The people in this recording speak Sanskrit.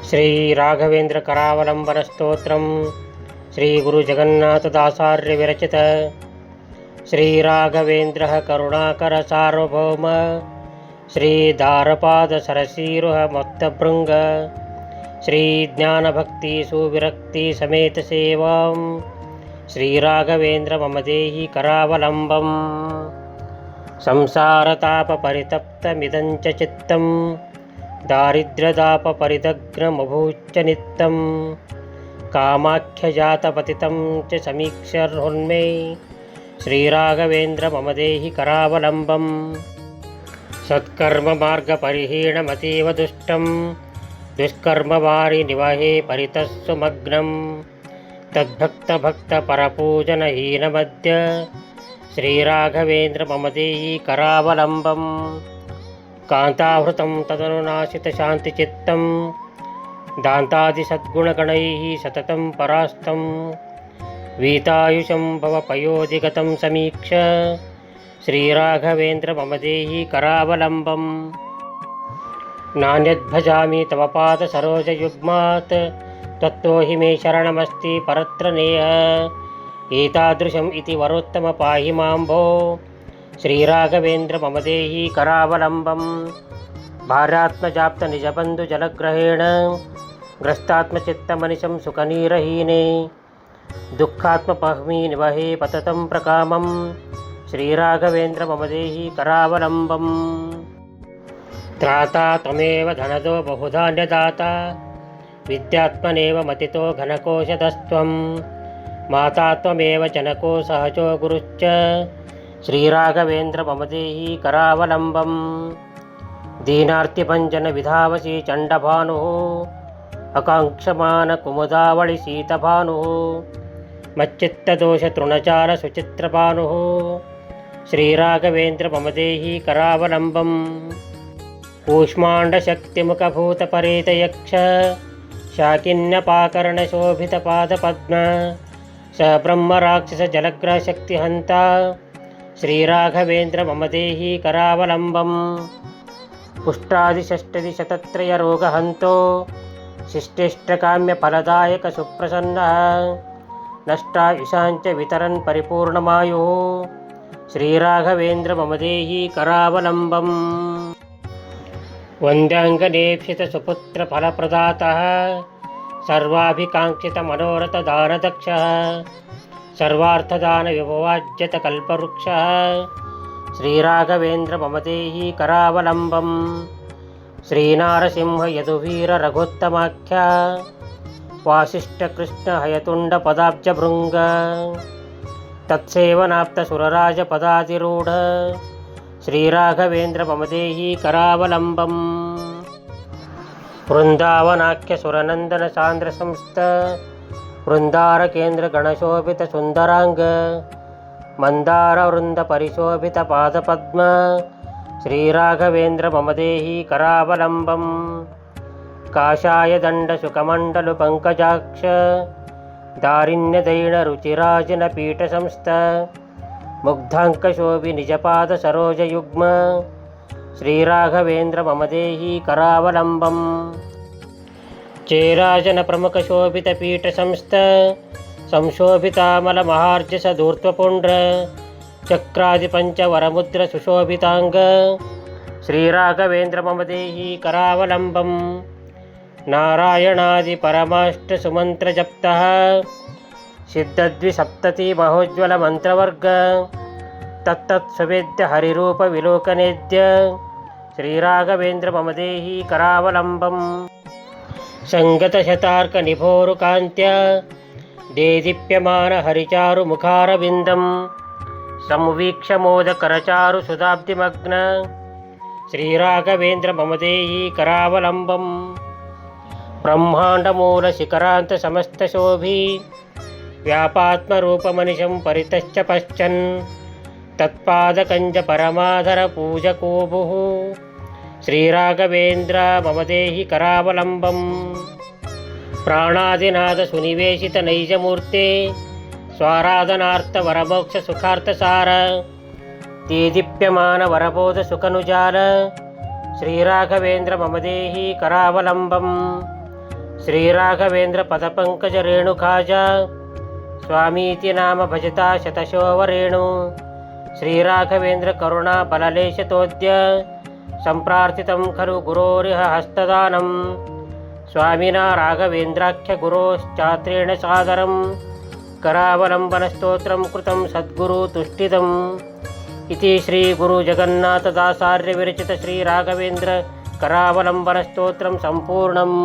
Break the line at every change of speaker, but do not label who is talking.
श्री राघवेंद्र करावलंबन स्तोत्रम श्री गुरु जगन्नाथदासार्य विरचित। श्री राघवेंद्र करुणाकर सार्वभौम श्री दारपाद सरसीरुह मोक्तभृंग श्री ज्ञानभक्ति सुविरक्ति समेत सेवां श्री राघवेंद्र मम देहि करावलंबम्। संसारताप परितप्तमिदं च चित्तं दारिद्र्यदाप परिदग्नमभूच्च नित्यं कामाख्यजातपतितं च समीक्षर्हुन्मे श्रीराघवेन्द्र मम देहि करावलम्बम्। सत्कर्ममार्गपरिहीणमतीव दुष्टं दुष्कर्मवारि निवहे परितस्सुमग्नं तद्भक्तभक्तपरपूजनहीनमद्य श्रीराघवेन्द्र मम देहि करावलम्बम्। कान्ताहृतं तदनुनाशितशान्तिचित्तं दान्तादिसद्गुणगणैः सततं परास्तं वीतायुषं भवपयोधिगतं समीक्ष श्रीराघवेन्द्र मम देहि करावलम्बम्। नान्यद्भजामि तव पादसरोजयुग्मात् त्वत्तो हि मे शरणमस्ति परत्र नेह एतादृशम् इति वरोत्तम पाहि मां भो श्रीराघवेन्द्र मम देहि करावलम्बम्। भार्यात्मजाप्तनिजबन्धुजलग्रहेण ग्रस्तात्मचित्तमनिशं सुखनीरहीने दुःखात्मपह्मी निवहे पततं प्रकामं श्रीराघवेन्द्र मम देहि करावलम्बम्। त्राता त्वमेव धनदो बहुधान्यदाता विद्यात्मनेव मतितो घनकोशधस्त्वं माता त्वमेव जनको सहजो गुरुश्च श्रीराघवेन्द्र मम देहि करावलम्बम्। दीनार्तिभञ्जनविधावसि चण्डभानुः अकाङ्क्षमानकुमुदावळिशीतभानुः मच्चित्तदोषतृणचालसुचित्रभानुः श्रीराघवेन्द्र मम देहि करावलम्बम्। कूष्माण्डशक्तिमुखभूतपरेतयक्ष शाकिन्यपाकर्णशोभितपादपद्म स ब्रह्मराक्षसजलग्रहशक्तिहन्ता श्रीराघवेन्द्र मम देहि करावलम्बम्। पुष्टादिषष्टदिशतत्रयरोगहन्तो शिष्टिष्टकाम्यफलदायकसुप्रसन्नः नष्टायुषाञ्च वितरन् परिपूर्णमायुः श्रीराघवेन्द्र मम देहि करावलम्बम्। वन्द्याङ्गनेप्सितसुपुत्रफलप्रदातः सर्वाभिकाङ्क्षितमनोरथदानदक्षः सर्वार्थदानविभवाज्यतकल्पवृक्षः श्रीराघवेन्द्र मम देहि करावलम्बम्। श्रीनारसिंह यदुवीररघुत्तमाख्या वासिष्ठकृष्णहयतुण्डपदाब्जभृङ्ग तत्सेवनाप्तसुरराजपदातिरूढ श्रीराघवेन्द्र मम देहि करावलम्बम्। वृन्दावनाख्यसुरनन्दनसान्द्रसंस्त वृन्दारकेन्द्रगणशोभितसुन्दराङ्ग मन्दारवृन्दपरिशोभितपादपद्म श्रीराघवेन्द्र मम देहि करावलम्बम्। काषायदण्डसुखमण्डलुपङ्कजाक्ष दारिण्यदैणरुचिराजनपीठसंस्थ मुग्धाङ्कशोभि निजपादसरोजयुग्म श्रीराघवेन्द्र मम देहि करावलम्बम्। चेराजनप्रमुखशोभितपीठसंस्थ संशोभितामलमहार्जसधूर्त्वपुण्ड्र चक्रादिपञ्चवरमुद्र सुशोभिताङ्ग श्रीराघवेन्द्र मम देहि करावलम्बम्। नारायणादिपरमाष्टसुमन्त्रजप्तः सिद्धद्विसप्ततिमहोज्ज्वलमन्त्रवर्ग तत्तत्सुवेद्य हरिरूपविलोकनेद्य श्रीराघवेन्द्र मम देहि करावलम्बम्। सङ्गतशतार्कनिभोरुकान्त्या देदीप्यमानहरिचारुमुखारविन्दं संवीक्ष्यमोदकरचारुसुधाब्धिमग्न श्रीराघवेन्द्र मम देहि करावलम्बम्। ब्रह्माण्डमूलशिखरान्तसमस्तशोभि व्यापात्मरूपमनिशं परितश्च पश्चन् तत्पादकञ्जपरमाधरपूजकोभुः श्रीराघवेन्द्र मम देहि करावलम्बम्। प्राणादिनादसुनिवेशितनैजमूर्ते स्वाराधनार्थवरमोक्षसुखार्थसार देदीप्यमानवरबोधसुखनुजाल श्रीराघवेन्द्र मम देहि करावलम्बम्। श्रीराघवेन्द्रपदपङ्कजरेणुकाज स्वामीति नाम भजता शतशोवरेणु श्रीराघवेन्द्रकरुणाबललेशतोद्य सम्प्रार्थितं खलु गुरोरिह हस्तदानं स्वामिना राघवेन्द्राख्यगुरोश्चात्रेण सादरं करावलम्बनस्तोत्रं कृतं सद्गुरुतुष्टिदम् इति श्रीगुरुजगन्नाथदासार्यविरचित श्रीराघवेन्द्र करावलम्बनस्तोत्रं सम्पूर्णम्।